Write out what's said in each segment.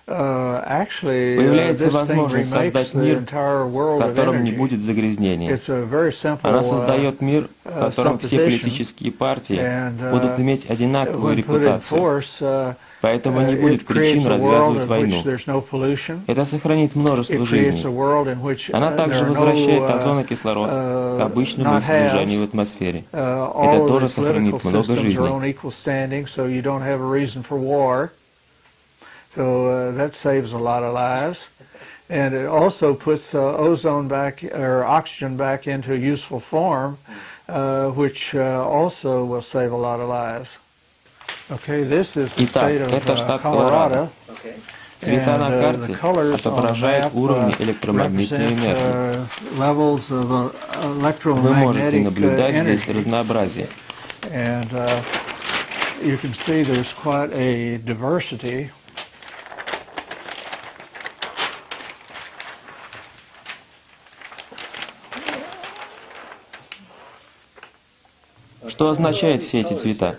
Появляется возможность создать мир, в котором не будет загрязнения. Она создает мир, в котором все политические партии будут иметь одинаковую репутацию, поэтому не будет причин развязывать войну. Это сохранит множество жизней. Она также возвращает озон и кислород к обычному их содержанию в атмосфере. Это тоже сохранит много жизней. So that saves a lot of lives, and it also puts ozone back or oxygen back into a useful form, which also will save a lot of lives. Okay, this is the state of Colorado. Цвета на карте отображают уровни электромагнитной энергии. Вы можете наблюдать здесь разнообразие. And you can see there's quite a diversity. Что означают все эти цвета?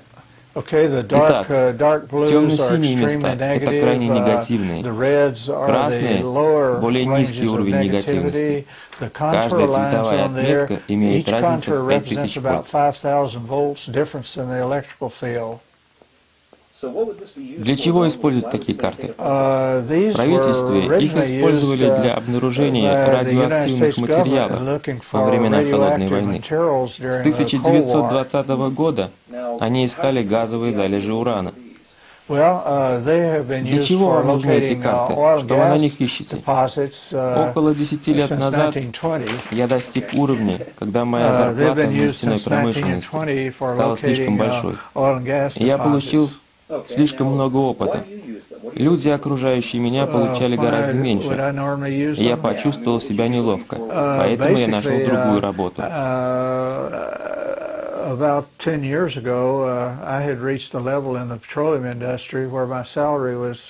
Итак, темно-синие места – это крайне негативные. Красные – более низкий уровень негативности. Каждая цветовая отметка имеет разницу в 5000 вольт. Для чего используют такие карты? В правительстве их использовали для обнаружения радиоактивных материалов во времена Холодной войны. С 1920 года они искали газовые залежи урана. Для чего вам нужны эти карты? Что вы на них ищете? Около 10 лет назад я достиг уровня, когда моя зарплата в нефтяной промышленности стала слишком большой. И я получил слишком много опыта. Люди, окружающие меня, получали гораздо меньше. И я почувствовал себя неловко. Поэтому я нашел другую работу. About 10 years ago, I had reached a level in the petroleum industry where my salary was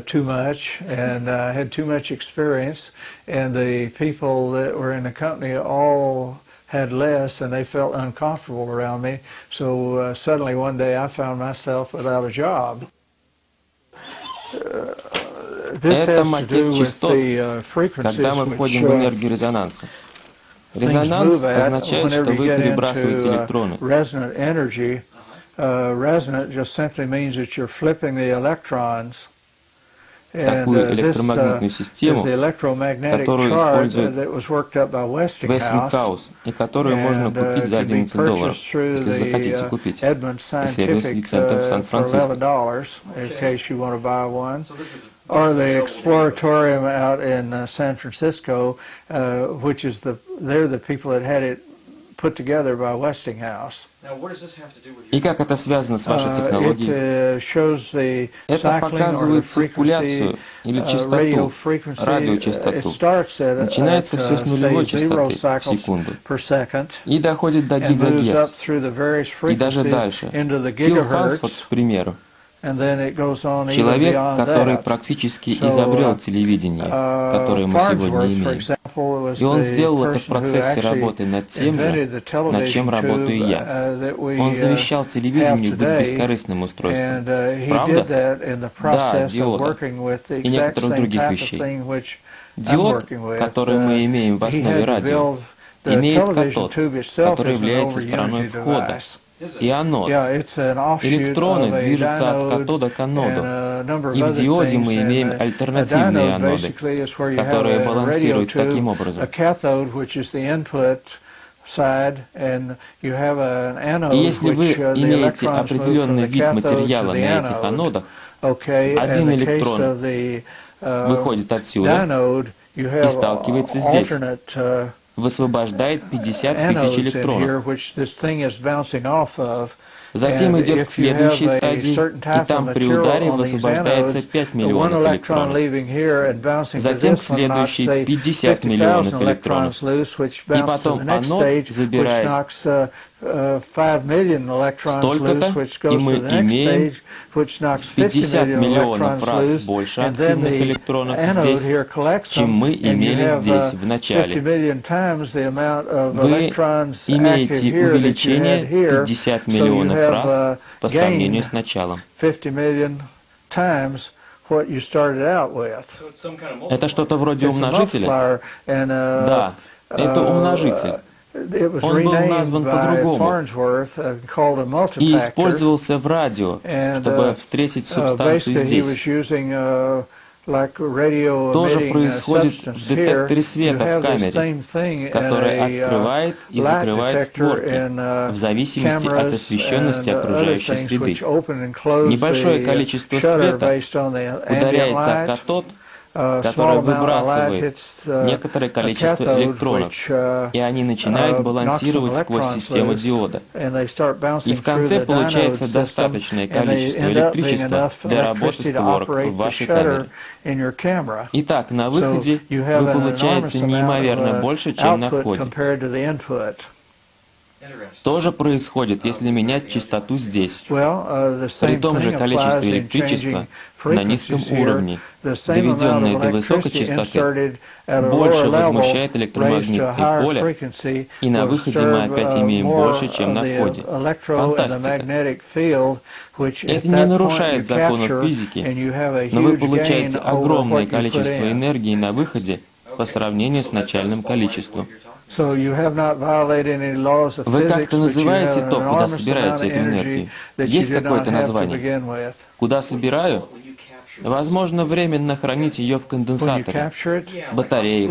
too much, and I had too much experience, and the people that were in the company all had less, and they felt uncomfortable around me. So suddenly one day I found myself without a job. Это макет частот, когда мы входим в энергию резонанса. Резонанс означает, что вы перебрасываете электроны. Resonant just simply means that you're flipping the electrons. Такую электромагнитную систему, которую использует Westinghouse и которую можно купить за $11, если захотите купить, и следует с лицензией в Сан-Франциско. Or the exploratorium out in San Francisco, which is they're the people that had it put together by Westinghouse. И как это связано с вашей технологией? Это показывает циркуляцию или частоту, радиочастоту. Начинается все с нулевой частоты в секунду и доходит до гигагерц, и даже дальше. Фил Хансфорд, к примеру, человек, который практически изобрел телевидение, которое мы сегодня имеем. И он сделал это в процессе работы над тем же, над чем работаю я. Он завещал телевидению быть бескорыстным устройством. Правда? Да, диода. И некоторых других вещей. Диод, который мы имеем в основе радио, имеет катод, который является стороной входа, и анод. Электроны движутся от катода к аноду. И в диоде мы имеем альтернативные аноды, которые балансируют таким образом. И если вы имеете определенный вид материала на этих анодах, один электрон выходит отсюда и сталкивается здесь, высвобождает 50 тысяч электронов. Затем идет к следующей стадии, и там при ударе высвобождается 5 миллионов электронов. Затем к следующей 50 миллионов электронов. И потом анод забирает столько-то, и мы имеем 50 миллионов раз больше активных электронов здесь, чем мы имели здесь в начале. Вы имеете увеличение в 50 миллионов раз по сравнению с началом. Это что-то вроде умножителя? Да, это умножитель. Он был назван по-другому и использовался в радио, чтобы встретить субстанцию здесь. Тоже происходит в детекторе света в камере, который открывает и закрывает створки в зависимости от освещенности окружающей среды. Небольшое количество света ударяется о катод, который выбрасывает некоторое количество электронов, и они начинают балансировать сквозь систему диода. И в конце получается достаточное количество электричества для работы створок в вашей камере. Итак, на выходе вы получаете неимоверно больше, чем на входе. То же происходит, если менять частоту здесь. При том же количестве электричества на низком уровне, доведенное до высокой частоты, больше возмущает электромагнитное поле, и на выходе мы опять имеем больше, чем на входе. Фантастика. Это не нарушает законов физики, но вы получаете огромное количество энергии на выходе по сравнению с начальным количеством. Вы как-то называете то, куда собираете эту энергию? Есть какое-то название? Куда собираю? Возможно, временно хранить ее в конденсаторе, батареях.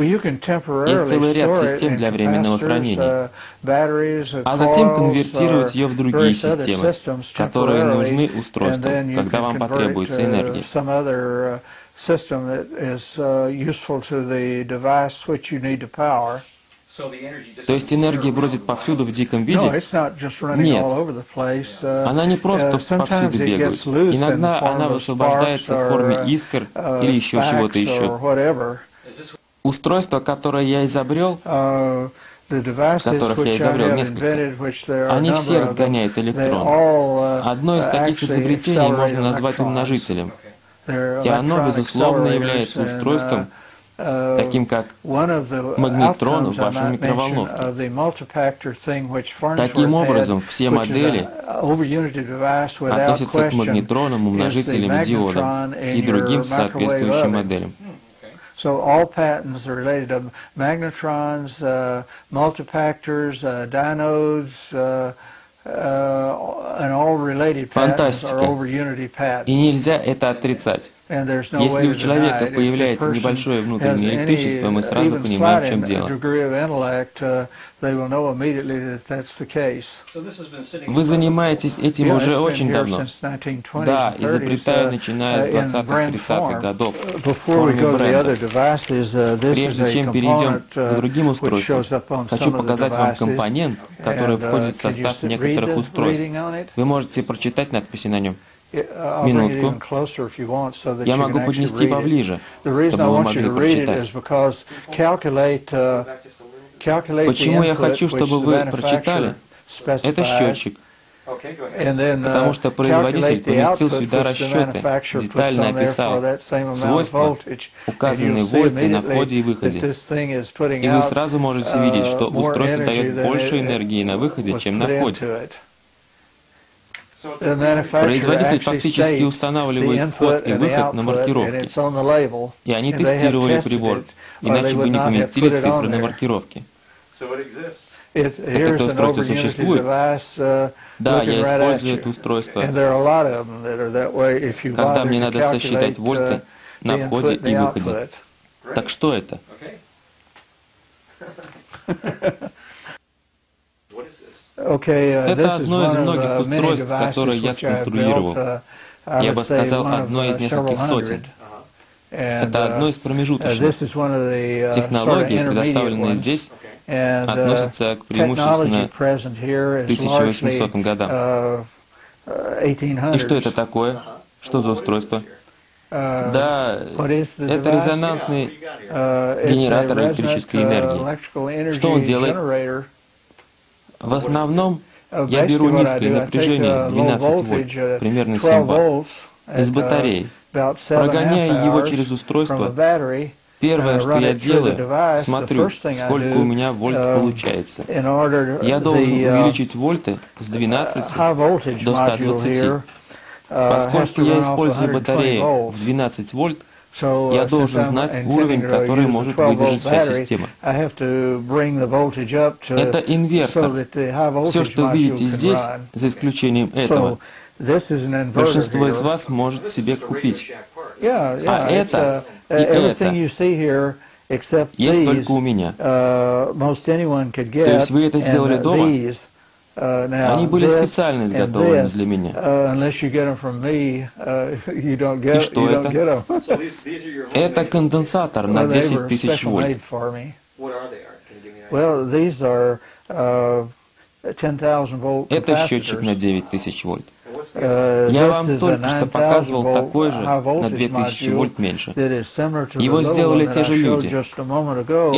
Есть целый ряд систем для временного хранения. А затем конвертировать ее в другие системы, которые нужны устройству, когда вам потребуется энергия. То есть энергия бродит повсюду в диком виде? Нет. Она не просто повсюду бегает. Иногда она высвобождается в форме искр или еще чего-то еще. Устройства, которые я изобрел, которых я изобрел несколько, они все разгоняют электроны. Одно из таких изобретений можно назвать умножителем. И оно, безусловно, является устройством, таким как магнетрон в вашей микроволновке. Таким образом, все модели относятся к магнетронам, умножителям и диодам и другим соответствующим моделям. So all patents are related to magnetrons, multifactors, diodes, and all related patents are over unity patents. И нельзя это отрицать. Если у человека появляется небольшое внутреннее электричество, мы сразу понимаем, в чем дело. Вы занимаетесь этим уже очень давно. Да, изобретаю, начиная с 20-30-х годов в форме бренда. Прежде чем перейдем к другим устройствам, хочу показать вам компонент, который входит в состав некоторых устройств. Вы можете прочитать надписи на нем. Минутку. Я могу поднести поближе, чтобы вы могли прочитать. Почему я хочу, чтобы вы прочитали? Это счетчик. Потому что производитель поместил сюда расчеты, детально описал свойства, указанные вольты на входе и выходе. И вы сразу можете видеть, что устройство дает больше энергии на выходе, чем на входе. Производитель фактически устанавливает вход и выход на маркировке. И они тестировали прибор, иначе бы не поместили цифры на маркировке. Так это устройство существует? Да, я использую это устройство, когда мне надо сосчитать вольты на входе и выходе. Так что это? Это одно из многих устройств, которые я сконструировал. Я бы сказал, одно из нескольких сотен. Это одно из промежуточных. Технологии, предоставленные здесь, относятся к преимущественно 1800 годам. И что это такое? Что за устройство? Да, это резонансный генератор электрической энергии. Что он делает? В основном я беру низкое напряжение, 12 вольт, примерно 7 ватт, из батареи, прогоняю его через устройство. Первое, что я делаю, смотрю, сколько у меня вольт получается. Я должен увеличить вольты с 12 до 120. Поскольку я использую батарею в 12 вольт, я должен знать уровень, который может выдержать вся система. Это инвертор. Все, что видите здесь, за исключением этого, большинство из вас может себе купить. А это и это есть только у меня. То есть вы это сделали дома? Они были специально изготовлены для меня. И что это? Это конденсатор на 10 тысяч вольт. Это счетчик на 9 тысяч вольт. Я вам только что показывал такой же на 2000 вольт меньше. Его сделали те же люди.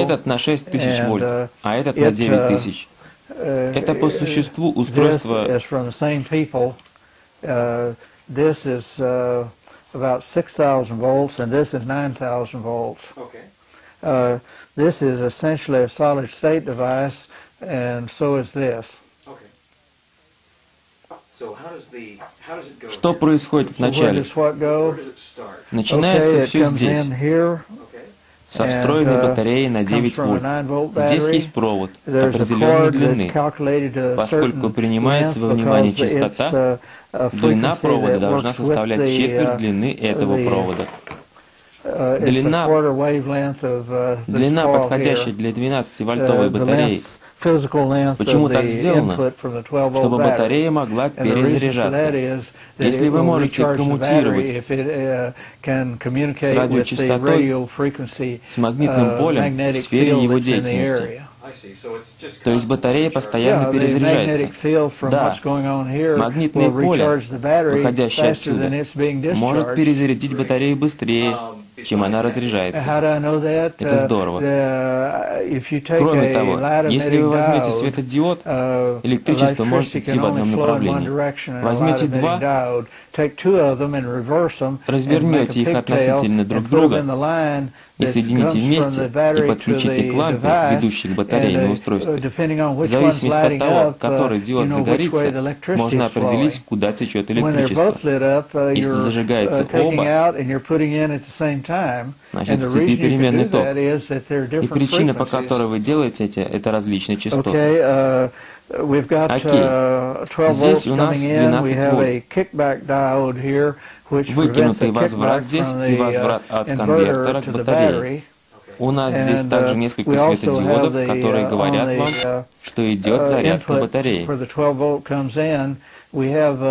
Этот на 6000 вольт, а этот на 9000. Это по существу устройство. This is about 6,000 volts, and this is 9,000 volts. This is essentially a solid-state device, and so is this. Что происходит вначале? Начинается все здесь, со встроенной батареей на 9 вольт. Здесь есть провод определенной длины. Поскольку принимается во внимание частота, длина провода должна составлять четверть длины этого провода. Длина, подходящая для 12-вольтовой батареи. Почему так сделано? Чтобы батарея могла перезаряжаться. Если вы можете коммутировать с радиочастотой, с магнитным полем в сфере его деятельности. То есть батарея постоянно перезаряжается. Да, магнитное поле, выходящее отсюда, может перезарядить батарею быстрее, чем она разряжается. Это здорово. Кроме того, если вы возьмете светодиод, электричество может идти в одном направлении. Возьмете два, развернете их относительно друг друга и соедините вместе и подключите к лампе, ведущей к батарее на устройстве. В зависимости от того, который диод загорится, можно определить, куда течет электричество. Если зажигается оба, значит в цепи переменный ток. И причина, по которой вы делаете это различные частоты. Окей, здесь у нас 12 вольт. Выкинутый возврат здесь и возврат от конвертера к батарее. У нас здесь также несколько светодиодов, которые говорят вам, что идет зарядка батареи. We have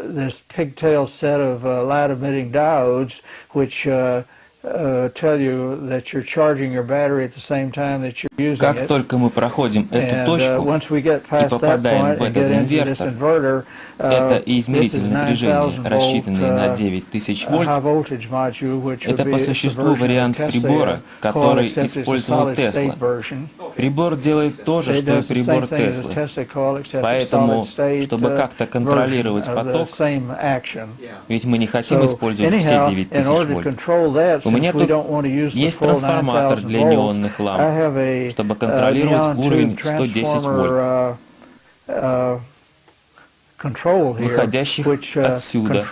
this pigtail set of light-emitting diodes, which tell you that you're charging your battery at the same time that you're using it. Как только мы проходим эту точку и попадаем в этот инвертор, это и измеритель напряжения, рассчитанный на 9000 вольт, это по существу вариант прибора, который использовал Тесла. Прибор делает то же, что и прибор Теслы. Поэтому, чтобы как-то контролировать поток, ведь мы не хотим использовать все 9000 вольт. У меня тут есть трансформатор для неонных ламп, чтобы контролировать уровень 110 вольт, выходящих отсюда.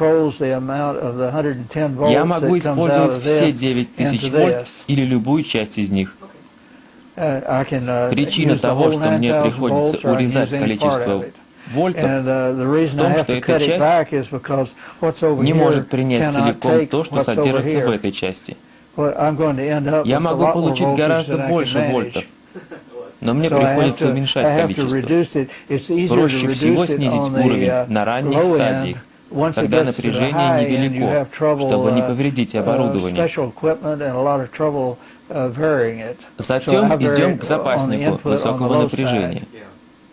Я могу использовать все 9000 вольт или любую часть из них. Причина того, что мне приходится урезать количество вольтов, в том, что эта часть не может принять целиком то, что содержится в этой части. Я могу получить гораздо больше вольтов, но мне приходится уменьшать количество. Проще всего снизить уровень на ранних стадиях, когда напряжение невелико, чтобы не повредить оборудование. Затем идем к запаснику высокого напряжения.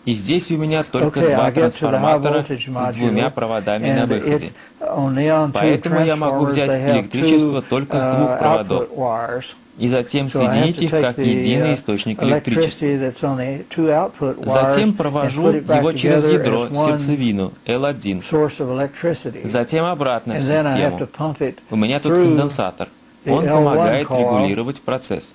И здесь у меня только два трансформатора с двумя проводами на выходе. Поэтому я могу взять электричество только с двух проводов и затем соединить их как единый источник электричества. Затем провожу его через ядро, сердцевину L1. Затем обратно в систему. У меня тут конденсатор. Он помогает регулировать процесс.